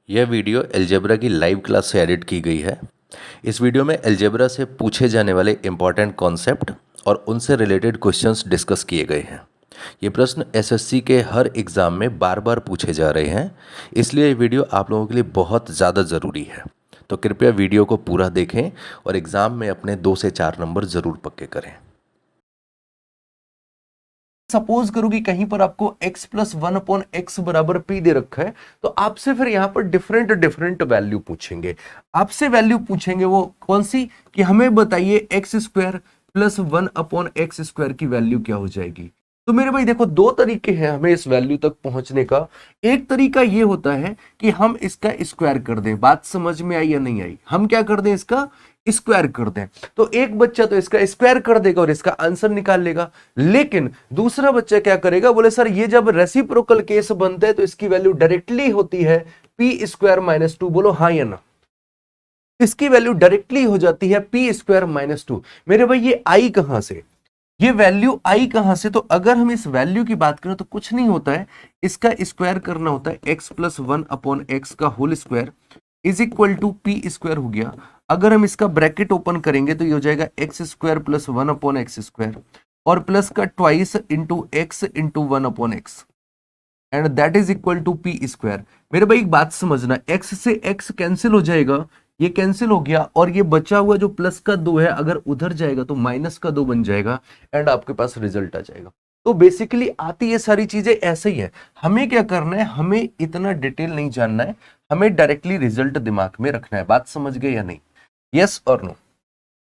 यह video algebra की live class से एडिट की गई है। इस वीडियो में अलजेब्रा से पूछे जाने वाले इम्पॉर्टेंट कॉन्सेप्ट और उनसे रिलेटेड क्वेश्चंस डिस्कस किए गए हैं। ये प्रश्न एसएससी के हर एग्ज़ाम में बार बार पूछे जा रहे हैं, इसलिए ये वीडियो आप लोगों के लिए बहुत ज़्यादा ज़रूरी है। तो कृपया वीडियो को पूरा देखें और एग्ज़ाम में अपने 2 से 4 नंबर ज़रूर पक्के करें। सपोज करो कि कहीं पर आपको x plus one upon x बराबर p दे रखा है, तो आपसे फिर यहां पर डिफरेंट डिफरेंट वैल्यू पूछेंगे। आपसे वैल्यू पूछेंगे वो कौन सी कि हमें बताइए x square plus one upon x square की वैल्यू क्या हो जाएगी। तो मेरे भाई देखो, दो तरीके हैं हमें इस वैल्यू तक पहुंचने का। एक तरीका ये होता है कि हम इसका स्क्वायर कर दें। बात समझ में आई या नहीं आई? हम क्या कर दें, इसका स्क्वायर कर दें। तो एक बच्चा तो इसका स्क्वायर कर देगा और इसका आंसर निकाल लेगा, लेकिन दूसरा बच्चा क्या करेगा, बोले सर ये जब रेसिप्रोकल केस बनता है तो इसकी वैल्यू डायरेक्टली होती है पी स्क्वायर माइनस टू। बोलो हाँ या ना? इसकी वैल्यू डायरेक्टली हो जाती है पी स्क्वायर माइनस टू। मेरे भाई ये आई कहां से, ये वैल्यू आई कहां से? तो अगर हम इस वैल्यू की बात करें तो कुछ नहीं होता है, इसका स्क्वायर करना होता है x plus one upon x का whole square is equal to p square हो गया। अगर हम इसका ब्रैकेट ओपन करेंगे तो ये हो जाएगा x square plus one upon x square और प्लस का twice into x into one upon x and that is equal to p square. मेरे भाई एक बात समझना, एक्स से एक्स कैंसिल हो जाएगा, ये कैंसिल हो गया और ये बचा हुआ जो प्लस का दो है अगर उधर जाएगा तो माइनस का दो बन जाएगा एंड आपके पास रिजल्ट आ जाएगा। तो बेसिकली आती ये सारी चीजें ऐसे ही है। हमें क्या करना है, हमें इतना डिटेल नहीं जानना है, हमें डायरेक्टली रिजल्ट दिमाग में रखना है। बात समझ गए या नहीं? यस और नो?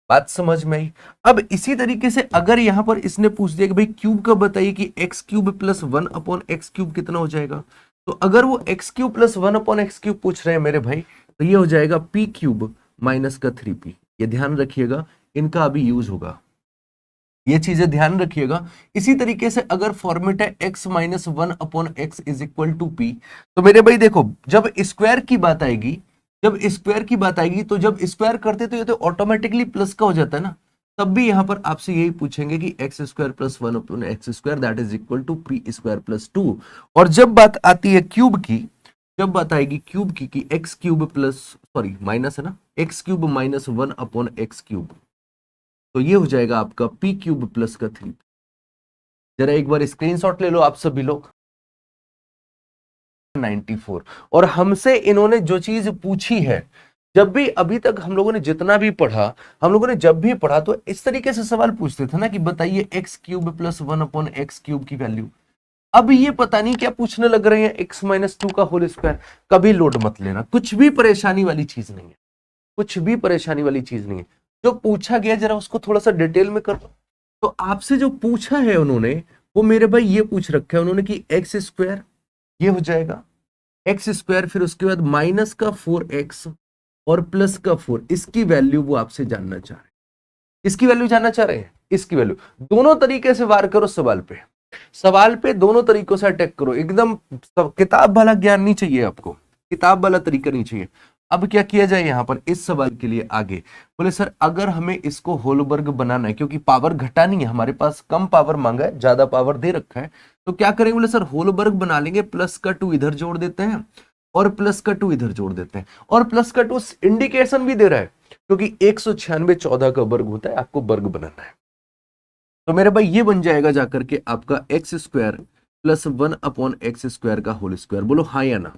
बात समझ में आई? अब इसी तरीके से अगर यहां पर इसने पूछ दिया कि भाई क्यूब का बताइए कि x cube plus one upon x cube कितना हो जाएगा, तो अगर वो x cube plus one upon x cube पूछ रहे हैं मेरे भाई, तो ये हो जाएगा पी क्यूब माइनस का थ्री पी। ये ध्यान रखिएगा, इनका अभी यूज होगा, ये चीजें ध्यान रखिएगा। इसी तरीके से अगर फॉर्मेट है x minus one upon x is equal to p, तो मेरे भाई देखो जब स्क्वायर की बात आएगी, जब स्क्वायर की बात आएगी तो जब स्क्वायर करते तो ये तो ऑटोमेटिकली प्लस का हो जाता है ना। तब भी यहां पर आपसे यही पूछेंगे कि x square plus one upon x square that is equal to p square plus two. और जब बात आती है क्यूब की, जब बात आएगी क्यूब की कि x cube plus sorry minus है ना, x cube minus one upon x cube, तो ये हो जाएगा आपका पी क्यूब प्लस का थ्री। जरा एक बार स्क्रीनशॉट ले लो आप सभी लोग। 94। और हमसे इन्होंने जो चीज पूछी है, जब भी अभी तक हम लोगों ने जितना भी पढ़ा, हम लोगों ने जब भी पढ़ा तो इस तरीके से सवाल पूछते थे ना कि बताइए x cube plus one upon x cube की वैल्यू। अब ये पता नहीं क्या पूछने लग रहे हैं, एक्स माइनस टू का होल स्क्वायर। कभी लोड मत लेना, कुछ भी परेशानी वाली चीज नहीं है, कुछ भी परेशानी वाली चीज नहीं है। जो पूछा गया जरा उसको थोड़ा सा डिटेल में कर। तो आपसे जो पूछा है उन्होंने, वो मेरे भाई ये पूछ रखा है उन्होंने कि एक्स स्क्वायर ये हो जाएगा एक्स स्क्वायर, फिर उसके बाद माइनस का फोर एक्स और प्लस का फोर, इसकी वैल्यू वो आपसे जानना चाह रहे हैं। इसकी वैल्यू जानना चाह रहे हैं, इसकी वैल्यू। दोनों तरीके से वार करो सवाल पे, सवाल पे दोनों तरीकों से अटैक करो। एकदम किताब वाला ज्ञान नहीं चाहिए आपको, किताब वाला तरीका नहीं चाहिए। अब क्या किया जाए यहां पर इस सवाल के लिए आगे, बोले सर अगर हमें इसको होलबर्ग बनाना है, क्योंकि पावर घटानी है, हमारे पास कम पावर मांगा है, ज्यादा पावर दे रखा है, तो क्या करेंगे? बोले सर होलबर्ग बना लेंगे, प्लस का टू इधर जोड़ देते हैं और प्लस का टू इधर जोड़ देते हैं, और प्लस का टू इंडिकेशन भी दे रहा है क्योंकि 196 14 का वर्ग होता है, आपको वर्ग बनाना है। तो मेरे भाई ये बन जाएगा जाकर के आपका x square plus one upon x square का होल स्क्वायर। बोलो हाँ या ना?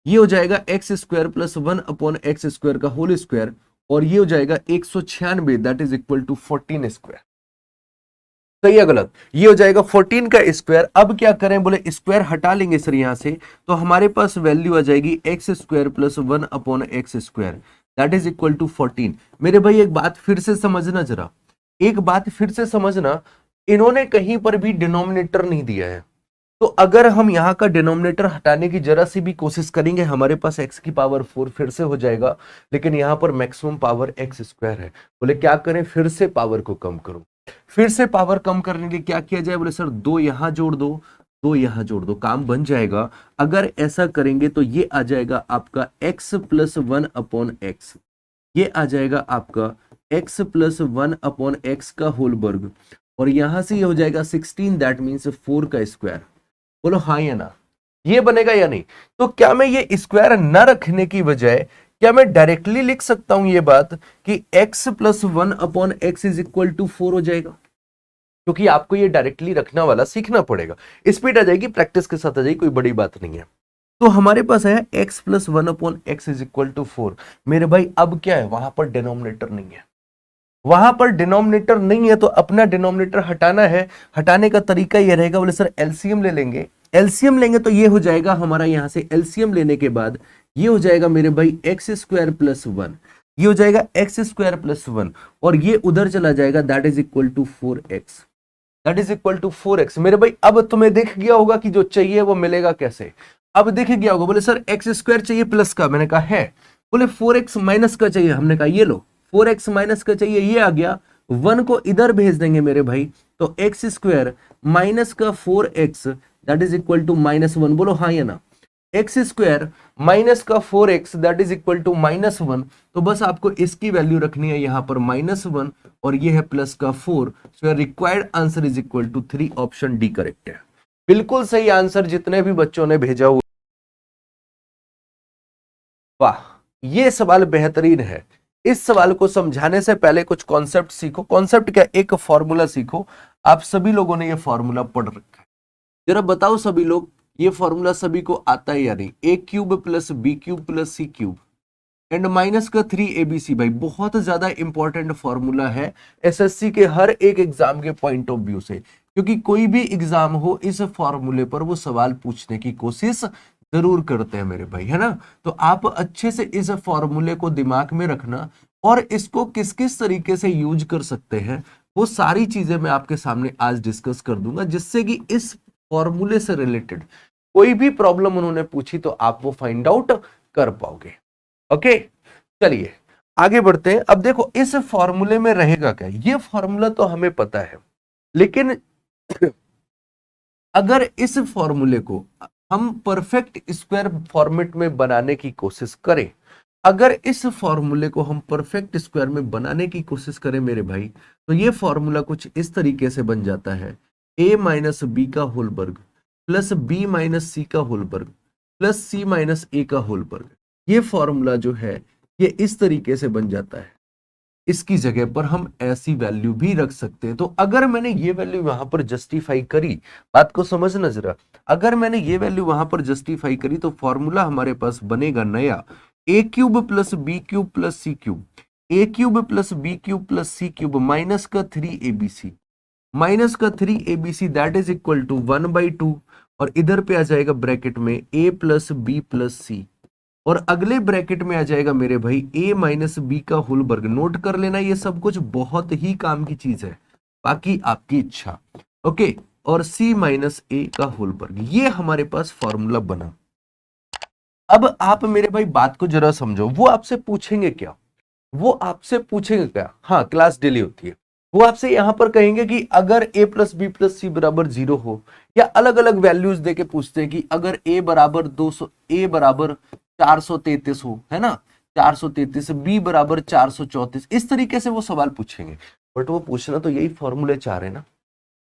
ये हो जाएगा x square plus one upon x square का होल स्क्वायर और ये हो जाएगा 196 that is equal to 14 square. सही है गलत? ये हो जाएगा 14 का स्क्वायर। अब क्या करें? बोले स्क्वायर हटा लेंगे सर यहां से, तो हमारे पास वैल्यू आ जाएगी x square plus one upon x square that is equal to 14। मेरे भाई एक बात फिर से समझना, जरा एक बात फिर से समझना, इन्होंने कहीं पर भी डिनोमिनेटर नहीं दिया है। तो अगर हम यहां का डिनोमिनेटर हटाने की जरा सी भी कोशिश करेंगे, हमारे पास x की पावर 4 फिर से हो जाएगा, लेकिन यहां पर मैक्सिमम पावर x स्क्वायर है। बोले क्या करें? फिर से पावर को कम करो। फिर से पावर कम करने के लिए क्या किया जाए? बोले सर दो यहां जोड़ दो, दो यहां जोड़ दो, काम बन जाएगा। अगर ऐसा करेंगे तो ये आ जाएगा आपका x plus one upon x, ये आ जाएगा आपका x plus one upon x का होल वर्ग, और यहां से ये हो जाएगा 16 दैट मीन्स 4 का स्क्वायर। बोलो हाँ या ना? ये बनेगा या नहीं? तो क्या मैं ये स्क्वायर न रखने की बजाय क्या मैं डायरेक्टली लिख सकता हूं ये बात कि x plus 1/x is equal to 4 हो जाएगा? क्योंकि आपको ये डायरेक्टली रखना वाला सीखना पड़ेगा, स्पीड आ जाएगी, प्रैक्टिस के साथ आ जाएगी, कोई बड़ी बात नहीं है। तो हमारे पास है x plus 1/x is equal to 4। मेरे भाई अब क्या है, वहां पर डिनोमिनेटर नहीं है, वहां पर डिनोमिनेटर नहीं है, तो अपना डिनोमिनेटर हटाना है। हटाने का तरीका ये रहेगा, बोले सर एलसीएम ले लेंगे। एलसीएम लेंगे तो ये हो जाएगा हमारा, यहां से एलसीएम लेने के बाद ये हो जाएगा मेरे भाई एक्स स्क्वायर प्लस 1, ये हो जाएगा एक्स स्क्वायर प्लस 1, और ये उधर चला जाएगा, that is equal to 4x, that is equal to 4x। मेरे भाई अब तुम्हें दिख गया होगा कि जो चाहिए वो मिलेगा कैसे। अब दिख गया होगा, बोले सर एक्स स्क्वायर चाहिए प्लस का, मैंने कहा है। बोले 4x माइनस का चाहिए, हमने कहा ये लो 4x माइनस का चाहिए, ये आ गया। 1 को इधर भेज देंगे मेरे भाई, तो एक्स स्क्वायर माइनस का 4x that is equal to -1। बोलो हाँ या ना? एक्स स्क्वायर माइनस का 4x that is equal to -1। तो बस आपको इसकी वैल्यू रखनी है यहां पर -1, और ये है प्लस का 4। So required answer is equal to 3, option D correct है। बिल्कुल सही आंसर जितने भी बच्चों ने भेजा हुआ। वाह, ये सवाल बेहतरीन है। इस सवाल को समझाने से पहले कुछ कॉन्सेप्ट सीखो। कॉन्सेप्ट क्या? एक फॉर्मूला सीखो। आप सभी लोगों ने ये फॉर्मूला पढ़ रखा है, जरा बताओ सभी लोग, ये फॉर्मूला सभी को आता है या नहीं? A cube plus b cube plus c cube and minus का 3abc। भाई बहुत ज्यादा इंपॉर्टेंट फॉर्मूला है एसएससी के हर एक एग्जाम के पॉइंट ऑफ व्यू से, क्योंकि कोई भी एग्जाम हो इस फॉर्मूले पर वो सवाल पूछने की कोशिश जरूर करते हैं मेरे भाई, है ना? तो आप अच्छे से इस फॉर्मूले को दिमाग में रखना, और इसको किस किस तरीके से यूज कर सकते हैं वो सारी चीजें मैं आपके सामने आज डिस्कस कर दूंगा, जिससे कि इस फॉर्मूले से रिलेटेड कोई भी प्रॉब्लम उन्होंने पूछी तो आप वो फाइंड आउट कर पाओगे। ओके, चलिए आगे बढ़ते हैं। अब देखो इस फॉर्मूले में रहेगा क्या, ये फॉर्मूला तो हमें पता है, लेकिन अगर इस फॉर्मूले को हम परफेक्ट स्क्वायर फॉर्मेट में बनाने की कोशिश करें, अगर इस फॉर्मूले को हम परफेक्ट स्क्वायर में बनाने की कोशिश करें मेरे भाई, तो ये फॉर्मूला कुछ इस तरीके से बन जाता है, a माइनस बी का होल वर्ग प्लस बी माइनस सी का होल वर्ग प्लस सी माइनस ए का होल वर्ग। ये फॉर्मूला जो है ये इस तरीके से बन जाता है। इसकी जगह पर हम ऐसी वैल्यू भी रख सकते हैं। तो अगर मैंने ये वैल्यू वहां पर जस्टिफाई करी, बात को समझना जरा, अगर मैंने ये वैल्यू वहां पर जस्टिफाई करी तो फॉर्मूला हमारे पास बनेगा नया, a cube plus b cube plus c cube, a cube plus b cube plus c cube minus का 3abc, माइनस का 3abc that is equal to 1/2, और इधर पे आ जाएगा ब्रैकेट में a प्लस बी प्लस सी, और अगले ब्रैकेट में आ जाएगा मेरे भाई a माइनस बी का होल वर्ग। नोट कर लेना, ये सब कुछ बहुत ही काम की चीज है, बाकी आपकी इच्छा। ओके, और c माइनस ए का होल वर्ग, ये हमारे पास फॉर्मूला बना। अब आप मेरे भाई बात को जरा समझो, वो आपसे पूछेंगे क्या, वो आपसे पूछेंगे क्या, हाँ क्लास डेली होती है, वो आपसे यहां पर कहेंगे कि अगर a plus b plus c बराबर 0 हो, या अलग अलग वैल्यूज देके पूछते हैं कि अगर a बराबर 200, a बराबर 433 हो, है ना, 433, b बराबर 434, इस तरीके से वो सवाल पूछेंगे। बट वो पूछना तो यही फॉर्मूले चाह रहे ना,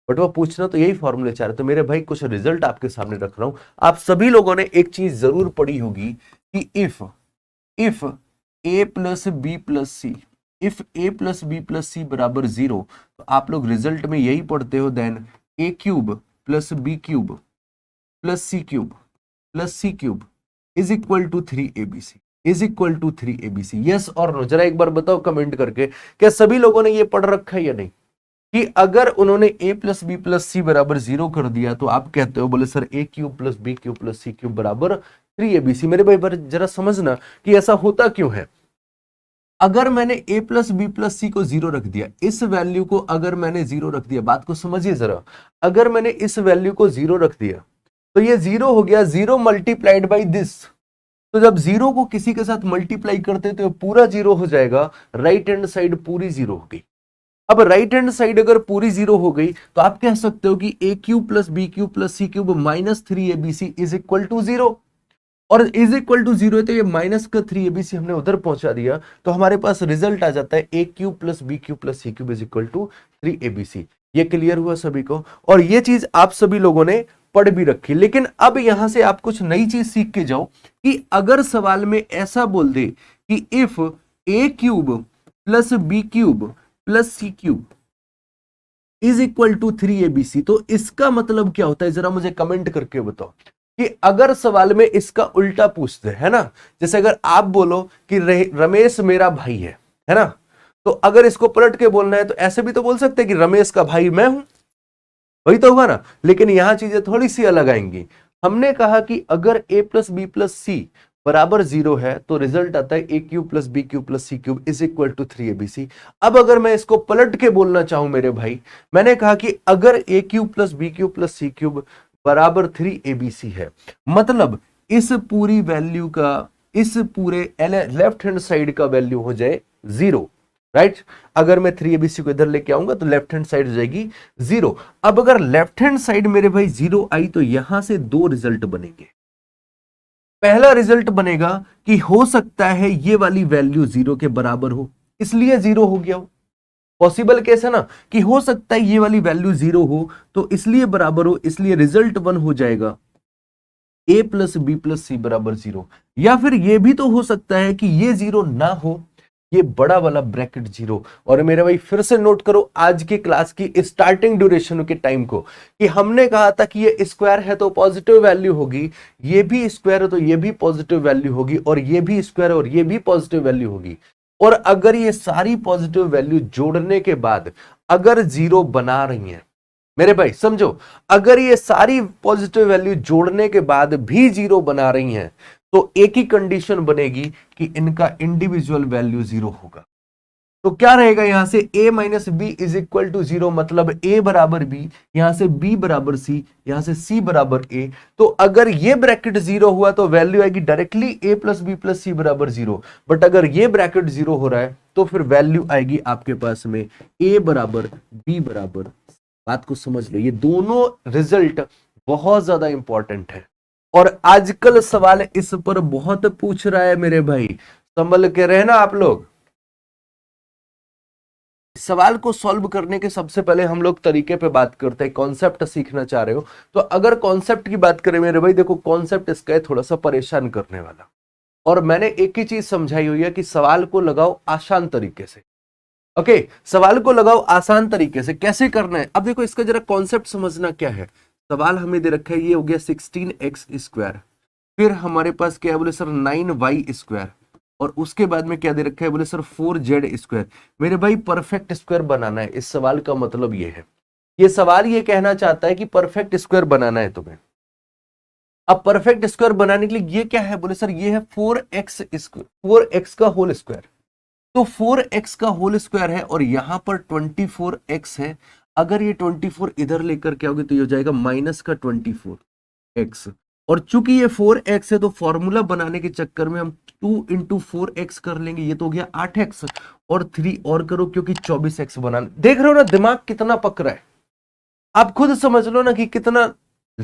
तो मेरे भाई कुछ रिजल्ट आपके सामने रख रहा हूं। आप सभी लोगों ने एक चीज जरूर पढ़ी होगी कि if a plus b plus c, if a plus b plus c बराबर 0, तो आप लोग रिजल्ट में यही पढ़ते हो, then a cube plus b cube plus c cube plus c cube is equal to 3abc, is equal to 3abc। Yes और no, जरा एक बार बताओ कमेंट करके, क्या सभी लोगों ने ये पढ़ रखा है या नहीं, कि अगर उन्होंने a plus b plus c बराबर 0 कर दिया तो आप कहते हो, बोले sir a cube plus b cube plus c cube बराबर 3abc। मेरे भाई जरा समझना कि ऐसा होता क्यों है। अगर मैंने a प्लस बी प्लस सी को 0 रख दिया, इस वैल्यू को अगर मैंने 0 रख दिया, बात को समझिए जरा, अगर मैंने इस वैल्यू को 0 रख दिया तो ये 0 हो गया, 0 मल्टीप्लाइड बाई दिस। तो जब 0 को किसी के साथ मल्टीप्लाई करते तो पूरा 0 हो जाएगा, राइट हैंड साइड पूरी 0 हो गई। अब राइट हैंड साइड अगर पूरी 0 हो गई तो आप कह सकते हो कि a cube plus b cube plus c cube minus 3abc is equal to 0, और इज इक्वल टू 0 है तो ये माइनस का 3abc हमने उधर पहुंचा दिया, तो हमारे पास रिजल्ट आ जाता है a cube plus b cube plus c cube is equal to 3abc। ये क्लियर हुआ सभी को, और ये चीज आप सभी लोगों ने पढ़ भी रखी। लेकिन अब यहां से आप कुछ नई चीज सीख के जाओ कि अगर सवाल में ऐसा बोल दे कि if a cube plus b cube plus c cube is equal to 3abc, तो इसका मतलब क्या होता है, जरा मुझे कमेंट करके बताओ। कि अगर सवाल में इसका उल्टा पूछते है ना, जैसे अगर आप बोलो कि रमेश मेरा भाई है ना, तो अगर इसको पलट के बोलना है तो ऐसे भी तो बोल सकते हैं कि रमेश का भाई मैं हूं, वही तो होगा ना। लेकिन यहां चीजें थोड़ी सी अलग आएंगी। हमने कहा कि अगर a plus b plus c बराबर 0 है तो रिजल्ट आता है a cube plus b cube plus c cube is equal to 3abc। अब अगर मैं इसको पलट के बोलना चाहूं मेरे भाई, मैंने कहा कि अगर a cube plus b cube plus c cube बराबर 3abc है, मतलब इस पूरी वैल्यू का, इस पूरे लेफ्ट हैंड साइड का वैल्यू हो जाए 0, राइट। अगर मैं 3abc को इधर लेके आऊंगा तो लेफ्ट हैंड साइड हो जाएगी 0। अब अगर लेफ्ट हैंड साइड मेरे भाई 0 आई तो यहां से दो रिजल्ट बनेंगे। पहला रिजल्ट बनेगा कि हो सकता है ये वाली वैल्यू 0 के बराबर हो, इसलिए 0 हो गया हो। पॉसिबल केस है ना कि हो सकता है ये वाली वैल्यू 0 हो तो इसलिए बराबर हो, इसलिए रिजल्ट 1 हो जाएगा a plus b plus c बराबर 0। या फिर ये भी तो हो सकता है कि ये 0 ना हो, ये बड़ा वाला ब्रैकेट 0। और मेरे भाई फिर से नोट करो आज की क्लास की स्टार्टिंग ड्यूरेशन के टाइम को, कि हमने कहा था कि ये स्क्वायर है तो पॉजिटिव वैल्यू होगी, ये भी स्क्वायर है तो ये भी पॉजिटिव वैल्यू होगी, और ये भी स्क्वायर है और ये भी पॉजिटिव वैल्यू होगी। और अगर ये सारी पॉजिटिव वैल्यू जोड़ने के बाद अगर 0 बना रही है, मेरे भाई समझो, अगर ये सारी पॉजिटिव वैल्यू जोड़ने के बाद भी 0 बना रही हैं तो एक ही कंडीशन बनेगी कि इनका इंडिविजुअल वैल्यू 0 होगा। तो क्या रहेगा यहां से a minus b is equal to 0, मतलब a बराबर b, यहां से b बराबर c, यहां से c बराबर a। तो अगर ये ब्रैकेट 0 हुआ तो वैल्यू आएगी directly a plus b plus c बराबर 0। बट अगर ये ब्रैकेट 0 हो रहा है तो फिर वैल्यू आएगी आपके पास में a बराबर b बराबर। बात को समझ लो, ये दोनों रिजल्ट बहुत ज्यादा इंपॉर्टेंट है और आजकल सवाल इस पर बहुत पूछ रहा है मेरे भाई, संभल के रहना आप लोग। सवाल को सॉल्व करने के सबसे पहले हम लोग तरीके पे बात करते हैं। कॉन्सेप्ट सीखना चाह रहे हो तो अगर कॉन्सेप्ट की बात करें मेरे भाई, देखो कॉन्सेप्ट इसका है थोड़ा सा परेशान करने वाला, और मैंने एक ही चीज समझाई हुई है कि सवाल को लगाओ आसान तरीके से। ओके, सवाल को लगाओ आसान तरीके से। कैसे करना है, अब देखो इसका जरा कॉन्सेप्ट समझना क्या है। सवाल हमें दे रखा है, ये हो गया 16x स्क्वायर, फिर हमारे पास क्या है बोले सर 9y स्क्वायर, और उसके बाद में क्या दे रखा है बोले सर 4z स्क्वायर। मेरे भाई परफेक्ट स्क्वायर बनाना है, इस सवाल का मतलब ये है, ये सवाल ये कहना चाहता है कि परफेक्ट स्क्वायर बनाना है तुम्हें। अब परफेक्ट स्क्वायर बनाने के लिए ये क्या है बोले सर, ये है 4x स्क्वायर, 4x का होल स्क्वायर। तो 4x का होल स्क्वायर है और यहां पर 24x है। अगर ये 24 इधर लेकर के आओगे तो ये हो जाएगा माइनस का 24x, और चूंकि ये 4x है तो फॉर्मूला बनाने के चक्कर में हम 2 इंटू 4x कर लेंगे, ये तो हो गया 8x, और 3 और करो क्योंकि 24x बनाना। देख रहे हो ना दिमाग कितना पक रहा है, आप खुद समझ लो ना कि कितना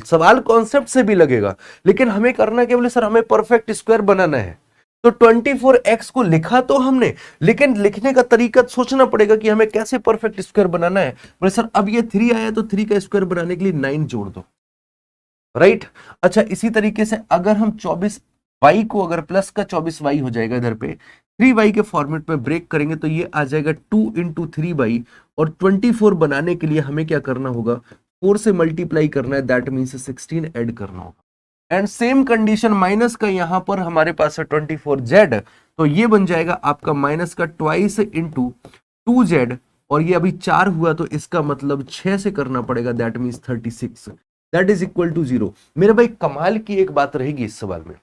सवाल कॉन्सेप्ट से भी लगेगा, लेकिन हमें करना क्या बोले सर, हमें परफेक्ट स्क्वायर बनाना है। तो 24x को लिखा तो हमने, लेकिन लिखने का तरीका सोचना पड़ेगा कि हमें कैसे परफेक्ट स्क्वायर बनाना है। बोले सर अब ये 3 आया तो 3 का स्क्वायर बनाने के लिए 9 जोड़ दो, राइट। अच्छा इसी तरीके से अगर हम 24y को अगर प्लस का 24y हो जाएगा इधर पे, 3y के फॉर्मेट में ब्रेक करेंगे तो ये आ जाएगा 2 इंटू 3y, और 24 बनाने के लिए हमें क्या करना होगा, 4 से मल्टीप्लाई करना है, दैट मीन्स 16 ऐड करना होगा। एंड सेम कंडीशन माइनस का यहां पर हमारे पास है 24z, तो ये बन जाएगा आपका माइनस का ट्वाइस इंटू 2z, और ये अभी 4 हुआ तो इसका मतलब 6 से करना पड़ेगा, that means 36, that is equal to 0। मेरे भाई कमाल की एक बात रहेगी इस सवाल में,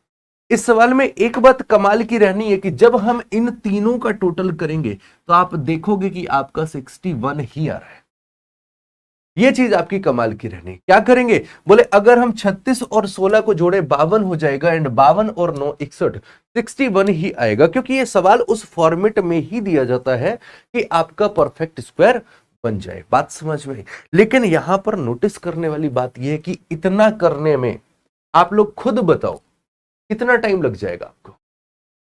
इस सवाल में एक बात कमाल की रहनी है कि जब हम इन तीनों का टोटल करेंगे तो आप देखोगे कि आपका 61 ही आ रहा है। ये चीज आपकी कमाल की रहनी। क्या करेंगे बोले, अगर हम 36 और 16 को जोड़े 52 हो जाएगा, एंड 52 और 9 61, 61 ही आएगा, क्योंकि ये सवाल उस फॉर्मेट में ही दिया जाता है कि आपका परफेक्ट स्क्वायर बन जाए। बात समझ में। लेकिन यहां पर नोटिस करने वाली बात यह है कि इतना करने में आप लोग खुद बताओ कितना टाइम लग जाएगा आपको,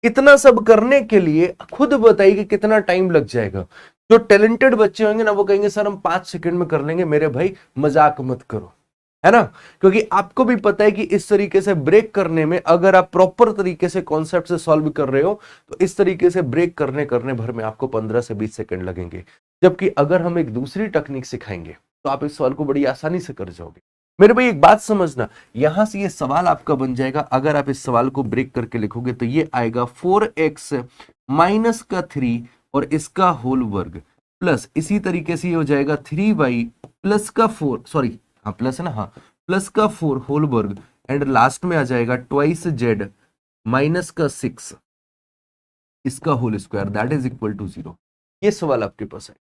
इतना सब करने के लिए खुद बताइए कि कितना टाइम लग जाएगा। जो टैलेंटेड बच्चे होंगे ना वो कहेंगे सर हम 5 सेकंड में कर लेंगे। मेरे भाई मजाक मत करो, है ना, क्योंकि आपको भी पता है कि इस तरीके से ब्रेक करने में अगर आप प्रॉपर तरीके से कॉन्सेप्ट से सॉल्व कर रहे हो तो इस तरीके से ब्रेक करने भर में आपको 15 से 20 सेकंड लगेंगे, जबकि अगर हम एक दूसरी टेक्निक सिखाएंगे तो आप इस सवाल को बड़ी आसानी से कर जाओगे। मेरे भाई एक बात समझना, यहां से ये सवाल आपका बन जाएगा, अगर आप इस सवाल को ब्रेक करके लिखोगे तो ये आएगा 4x माइनस का 3 और इसका होल वर्ग प्लस इसी तरीके से ये हो जाएगा 3y प्लस का 4, सॉरी हाँ प्लस है ना, हाँ प्लस का 4 होल वर्ग एंड लास्ट में आ जाएगा ट्वाइस z माइनस का 6 इसका whole square that is equal to 0। ये सवाल आपके पास है,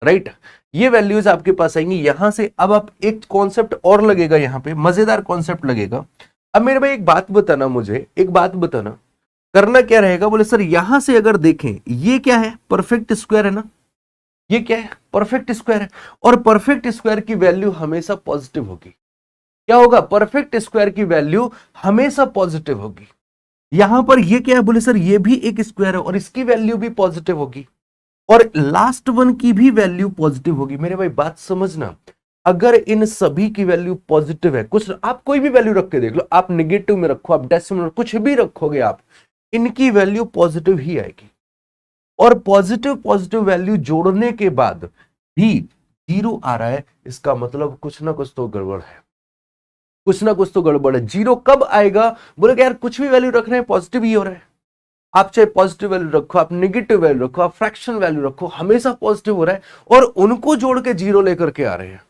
राइट ये वैल्यूज आपके पास आएंगी यहां से। अब आप एक कॉन्सेप्ट और लगेगा यहां पे, मजेदार कॉन्सेप्ट लगेगा। अब मेरे भाई एक बात बताना, मुझे एक बात बताना, करना क्या रहेगा, बोले सर यहां से अगर देखें ये क्या है, परफेक्ट स्क्वायर है ना, ये क्या है, परफेक्ट स्क्वायर है, और परफेक्ट स्क्वायर की वैल्यू हमेशा पॉजिटिव होगी। क्या होगा, परफेक्ट स्क्वायर की वैल्यू हमेशा पॉजिटिव होगी। यहां पर ये क्या है, बोले सर ये भी एक स्क्वायर है और इसकी वैल्यू भी पॉजिटिव होगी और लास्ट वन की भी वैल्यू पॉजिटिव होगी। मेरे भाई बात समझना, अगर इन सभी की वैल्यू पॉजिटिव है, कुछ आप कोई भी वैल्यू रख के देख लो, आप नेगेटिव में रखो, आप डेसिमल कुछ भी रखोगे, आप इनकी वैल्यू पॉजिटिव ही आएगी। और पॉजिटिव पॉजिटिव वैल्यू जोड़ने के बाद भी 0 आ रहा है, इसका मतलब कुछ ना कुछ तो गड़बड़ है, कुछ ना कुछ तो गड़बड़ है। 0 कब आएगा, बोले कि यार कुछ भी वैल्यू रख रहे हैं पॉजिटिव ही हो रहा है। आप चाहे पॉजिटिव वैल्यू रखो, आप नेगेटिव वैल्यू रखो, आप फ्रैक्शन वैल्यू रखो, हमेशा पॉजिटिव हो रहा है और उनको जोड़ के 0 लेकर के आ रहे हैं।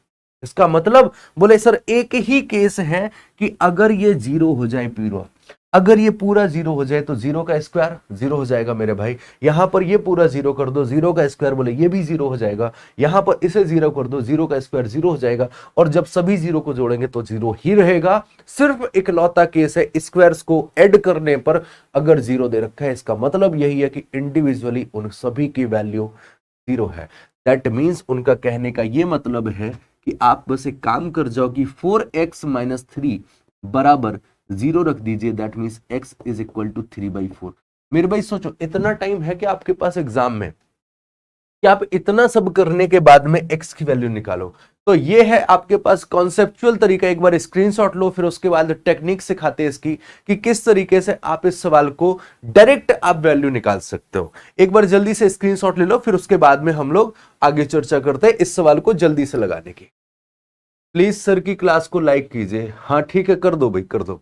इसका मतलब बोले सर एक ही केस है कि अगर ये 0 हो जाए पूरा, अगर ये पूरा 0 हो जाए तो 0 का स्क्वायर 0 हो जाएगा मेरे भाई। यहां पर ये पूरा 0 कर दो, 0 का स्क्वायर बोले ये भी 0 हो जाएगा। यहां पर इसे 0 कर दो, 0 का स्क्वायर 0 हो जाएगा। और जब सभी 0 को जोड़ेंगे तो 0 ही रहेगा। सिर्फ इकलौता केस है स्क्वायर्स को ऐड करने पर अगर 0 दे रखा है, इसका मतलब यही है कि इंडिविजुअली उन सभी की वैल्यू 0 है। दैट मीन्स उनका कहने का ये मतलब है कि आप बस एक काम कर जाओ कि 4x माइनस 3 बराबर 0 रख दीजिए, that means x is equal to 3/4। मेरे भाई सोचो इतना टाइम है कि आपके पास एग्जाम में कि आप इतना सब करने के बाद में x की वैल्यू निकालो। तो ये है आपके पास कॉन्सेप्चुअल तरीका, एक बार स्क्रीनशॉट लो, फिर उसके बाद टेक्निक सिखाते हैं इसकी कि किस तरीके से आप इस सवाल को डायरेक्ट आप वैल्यू निकाल सकते हो। एक बार जल्दी से स्क्रीनशॉट ले लो, फिर उसके बाद में हम लोग आगे चर्चा करते हैं इस सवाल को जल्दी से लगाने की। प्लीज सर की क्लास को लाइक कीजिए। हाँ ठीक है, कर दो भाई, कर दो।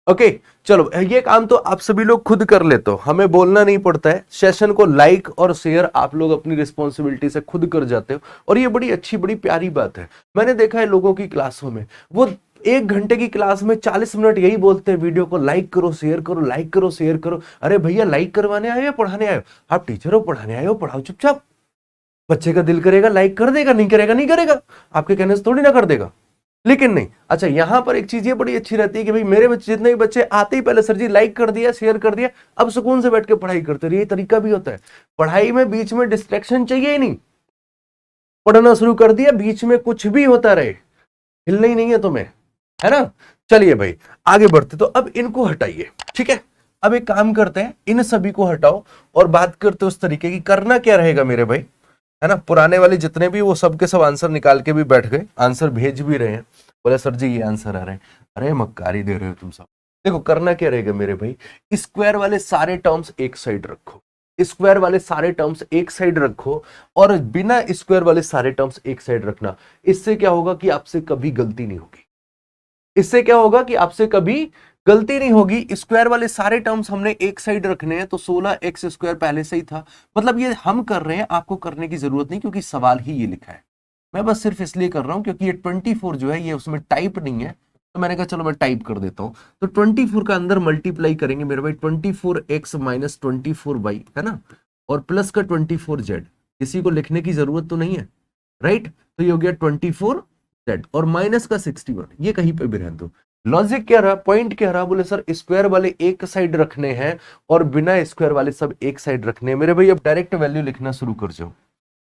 ओके चलो, ये काम तो आप सभी लोग खुद कर लेते हो, हमें बोलना नहीं पड़ता है। सेशन को लाइक और शेयर आप लोग अपनी रिस्पॉन्सिबिलिटी से खुद कर जाते हो और ये बड़ी अच्छी बड़ी प्यारी बात है। मैंने देखा है लोगों की क्लासों में, वो 1 घंटे की क्लास में 40 मिनट यही बोलते हैं, वीडियो को लाइक करो शेयर करो, लाइक करो शेयर करो। अरे भैया लाइक करवाने आए हो पढ़ाने आए हो? आप टीचर हो, पढ़ाने आए हो, पढ़ाओ चुपचाप। बच्चे का दिल करेगा लाइक कर देगा, नहीं करेगा नहीं करेगा, आपके कहने से थोड़ी ना कर देगा, लेकिन नहीं। अच्छा यहां पर एक चीज ये बड़ी अच्छी रहती है कि भाई मेरे बच्चे जितने भी बच्चे आते ही पहले सर जी लाइक कर दिया शेयर कर दिया, अब सुकून से बैठ के पढ़ाई करते रहिए। ये तरीका भी होता है, पढ़ाई में बीच में डिस्ट्रैक्शन चाहिए ही नहीं। पढ़ना शुरू कर दिया, बीच में कुछ भी होता रहे, हिलना ही नहीं है तुम्हें, है ना। चलिए भाई आगे बढ़ते, तो अब इनको हटाइए, ठीक है। अब एक काम करते हैं, इन सभी को हटाओ और बात करते उस तरीके की। करना क्या रहेगा मेरे भाई, है ना, पुराने वाले जितने भी वो सब के सब आंसर निकाल के भी बैठ गए, आंसर भेज भी रहे हैं, बोले सर जी ये आंसर आ रहे हैं। अरे मक्कारी दे रहे हो तुम सब। देखो करना क्या रहेगा मेरे भाई, स्क्वायर वाले सारे टर्म्स एक साइड रखो, स्क्वायर वाले सारे टर्म्स एक साइड रखो और बिना स्क्वायर वाले सारे टर्म्स एक साइड रखना। इससे क्या होगा कि आपसे कभी गलती नहीं होगी, इससे क्या होगा कि आपसे कभी गलती नहीं होगी। स्क्वायर वाले सारे टर्म्स हमने एक साइड रखने हैं, तो 16x² पहले से ही था, मतलब ये हम कर रहे हैं, आपको करने की जरूरत नहीं क्योंकि सवाल ही ये लिखा है। मैं बस सिर्फ इसलिए कर रहा हूं क्योंकि ये 24 जो है ये उसमें टाइप नहीं है, तो मैंने कहा चलो मैं टाइप कर देता हूं। तो 24 का अंदर मल्टीप्लाई करेंगे मेरे भाई, 24x माइनस 24y है ना, और प्लस का 24z। किसी को लिखने की जरूरत तो नहीं है, राइट। तो ये हो गया 24z और माइनस का 61, ये कहीं पे भी रहने दो। लॉजिक क्या रहा, पॉइंट क्या रहा, बोले सर स्क्वायर वाले एक साइड रखने हैं और बिना स्क्वायर वाले सब एक साइड रखने हैं। मेरे भाई अब डायरेक्ट वैल्यू लिखना शुरू कर जाओ।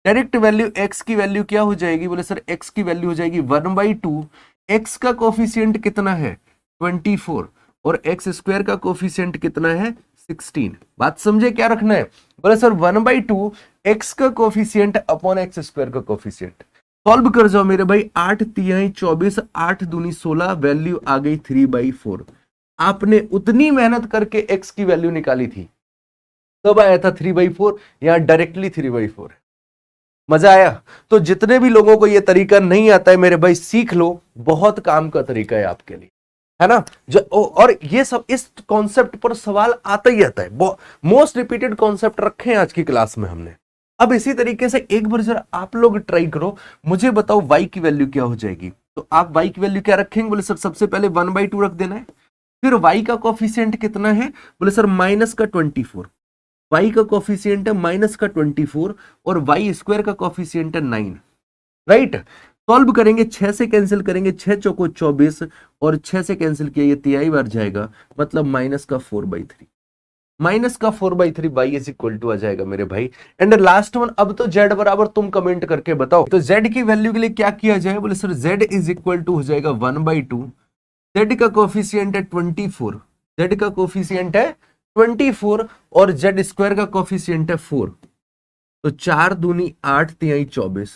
डायरेक्ट वैल्यू x की वैल्यू क्या हो जाएगी, बोले सर x की वैल्यू हो जाएगी 1/2। x का कोफिशिएंट कितना है 24 और x² का कोफिशिएंट कितना है 16। बात समझे क्या रखना है, बोले सर 1/2 x का कोफिशिएंट अपॉन x² का कोफिशिएंट। सॉल्व कर जाओ मेरे भाई, 8 तिहाई 24, 8 दूनी 16, वैल्यू आ गई 3/4। आपने उतनी मेहनत करके x की वैल्यू निकाली थी, तब आया था 3/4, यहां डायरेक्टली 3/4। मजा आया? तो जितने भी लोगों को ये तरीका नहीं आता है मेरे भाई, सीख लो, बहुत काम का तरीका है आपके लिए, है ना। और ये सब इस कॉन्सेप्ट पर सवाल आता ही आता है, मोस्ट रिपीटेड कॉन्सेप्ट रखे हैं आज की क्लास में हमने। अब इसी तरीके से एक बार जरा आप लोग ट्राई करो, मुझे बताओ y की वैल्यू क्या हो जाएगी। तो आप y की वैल्यू क्या रखेंगे? बोले सर सबसे पहले 1/2 रख देना है। फिर y का कोफिशिएंट कितना है? बोले सर माइनस का 24। y का कोफिशिएंट है माइनस का 24 और y स्क्वायर का कोफिशिएंट है 9, राइट। सॉल्व करेंगे, 6 से कैंसिल करेंगे, 6 चौको 24 और 6 से कैंसिल किया, ये तिहाई बार जाएगा, मतलब माइनस का 4/3। माइनस का 4/3 y इज इक्वल टू आ जाएगा मेरे भाई। एंड लास्ट वन, अब तो z बराबर तुम कमेंट करके बताओ, तो z की वैल्यू के लिए क्या किया जाए? बोले sir z is equal to हो जाएगा 1/2, z का कोफिशिएंट है 24, z का कोफिशिएंट है 24 और z स्क्वायर का कोफिशिएंट है 4, तो 4 दूनी 8 तिहाई 24,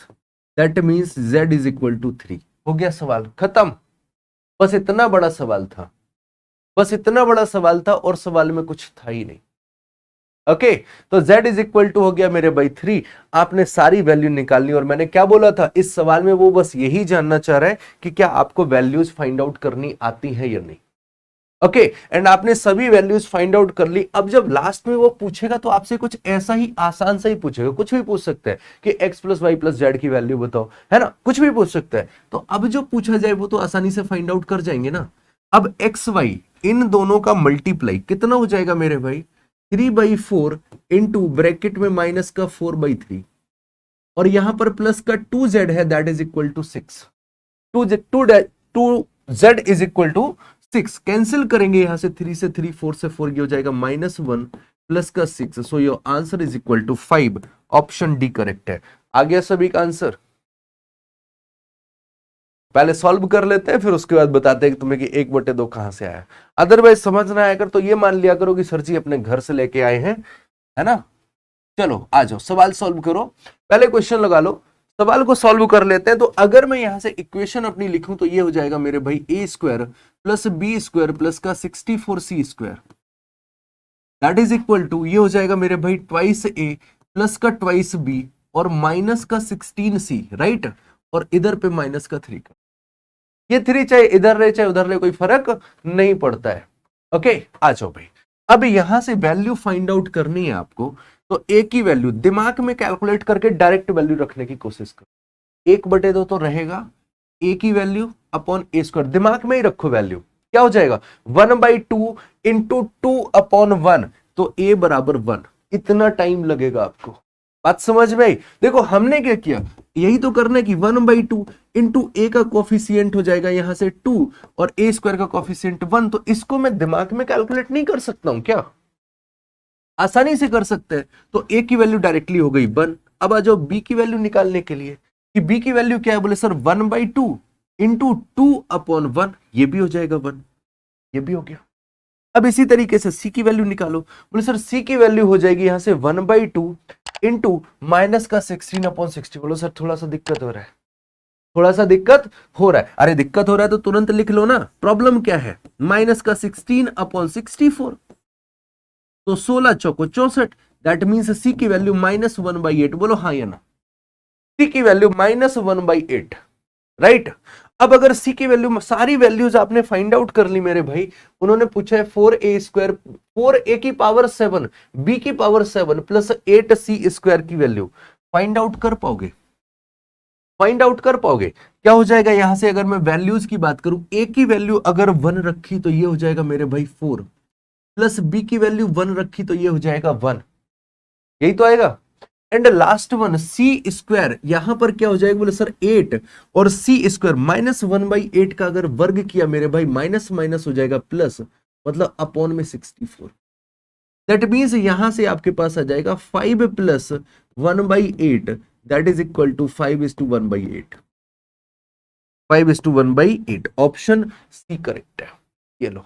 that means z is equal to 3। हो गया सवाल खत्म। बस इतना बड़ा सवाल था, बस इतना बड़ा सवाल था और सवाल में कुछ था ही नहीं। ओके, तो z इज इक्वल टू हो गया मेरे भाई 3। आपने सारी वैल्यू निकालनी, और मैंने क्या बोला था इस सवाल में, वो बस यही जानना चाह रहा है कि क्या आपको वैल्यूज फाइंड आउट करनी आती है या नहीं। ओके, एंड आपने सभी वैल्यूज फाइंड आउट कर ली। अब जब लास्ट में वो पूछेगा तो आपसे कुछ ऐसा ही आसान सा ही पूछेगा, कुछ भी पूछ सकता है कि x plus y plus z की वैल्यू बताओ, है ना, कुछ भी पूछ सकता है। तो अब जो पूछा जाए वो तो आसानी से फाइंड आउट कर जाएंगे ना। अब एक्स वाई इन दोनों का मल्टीप्लाई कितना हो जाएगा मेरे भाई? 3/4 इंटू ब्रैकेट में माइनस का 4/3 और यहां पर प्लस का 2z है, that is equal to 6। 2z is equal to 6। Cancel करेंगे यहां से 3 से 3, 4 से 4, ये हो जाएगा -1 प्लस का 6, so your answer is equal to 5। Option D correct है। आ गया सभी का आंसर? पहले सॉल्व कर लेते हैं, फिर उसके बाद बताते हैं कि तुम्हें कि 1/2 कहां से आया। अदरवाइज समझ ना आया कर तो ये मान लिया करो कि सर जी अपने घर से लेके आए हैं, है ना। चलो आ जाओ, सवाल सॉल्व करो। पहले क्वेश्चन लगा लो, सवाल को सॉल्व कर लेते हैं। तो अगर मैं यहां से इक्वेशन अपनी लिखूं तो ये हो जाएगा मेरे भाई a square plus b square plus का 64c square, that is equal to, ये हो जाएगा मेरे भाई ट्वाइस a प्लस का ट्वाइस b और माइनस का 16c, राइट, और इधर पे माइनस का 3 का। ये 3 चाहे इधर रहे चाहे उधर रहे कोई फर्क नहीं पड़ता है। ओके, आ जाओ भाई। अब यहां से वैल्यू फाइंड आउट करनी है आपको, तो a की वैल्यू दिमाग में कैलकुलेट करके डायरेक्ट वैल्यू रखने की कोशिश करो। 1/2 तो रहेगा, a की वैल्यू अपॉन a स्क्वायर, दिमाग में ही रखो वैल्यू। क्या हो जाएगा? 1/2 इंटू 2/1, तो a बराबर 1। इतना टाइम लगेगा आपको, बात समझ में आई? देखो हमने क्या किया, यही तो करना है कि 1/2 इंटू a का कोफिशिएंट हो जाएगा यहां से 2 और a स्क्वायर का कोफिशिएंट 1, तो इसको मैं दिमाग में कैलकुलेट नहीं कर सकता हूं क्या? आसानी से कर सकते हैं। तो a की वैल्यू डायरेक्टली हो गई 1। अब आ जाओ b की वैल्यू निकालने के लिए, कि b की वैल्यू क्या है? बोले सर 1/2 इंटू 2/1, ये भी हो जाएगा 1, ये भी हो गया। अब इसी तरीके से c की वैल्यू निकालो। बोले सर c की वैल्यू हो जाएगी यहां से 1/2 इंटू माइनस का 16/60। बोलो सर थोड़ा सा दिक्कत हो रहा है, थोड़ा सा दिक्कत हो रहा है। अरे दिक्कत हो रहा है तो तुरंत लिख लो ना, प्रॉब्लम क्या है? माइनस का 16/64, तो 16 चौको 64, दैट मीन्स सी की वैल्यू -1/8। बोलो हाँ या ना? सी की वैल्यू -1/8, राइट। अब अगर सी की वैल्यू, सारी वैल्यूज आपने फाइंड आउट कर ली मेरे भाई। उन्होंने पूछा है 4a स्क्वायर, 4a की पावर 7, b की पावर 7 प्लस 8c स्क्वायर की वैल्यू फाइंड आउट कर पाओगे? फाइंड आउट कर पाओगे? क्या हो जाएगा यहां से? अगर मैं वैल्यूज की बात करूं, a की वैल्यू अगर 1 रखी तो ये हो जाएगा मेरे भाई 4, प्लस b की वैल्यू 1 रखी तो ये हो जाएगा 1, यही तो आएगा। And last one c square, यहां पर क्या हो जाएगा? बोले सर 8 और सी स्क्वायर -1/8 का अगर वर्ग किया मेरे भाई, माइनस माइनस हो जाएगा प्लस, मतलब अपॉन में 64। दैट मीन्स यहां से आपके पास आ जाएगा 5 plus 1/8, that is equal to 5:1/8। 5:1/8, option C correct है। ये लो,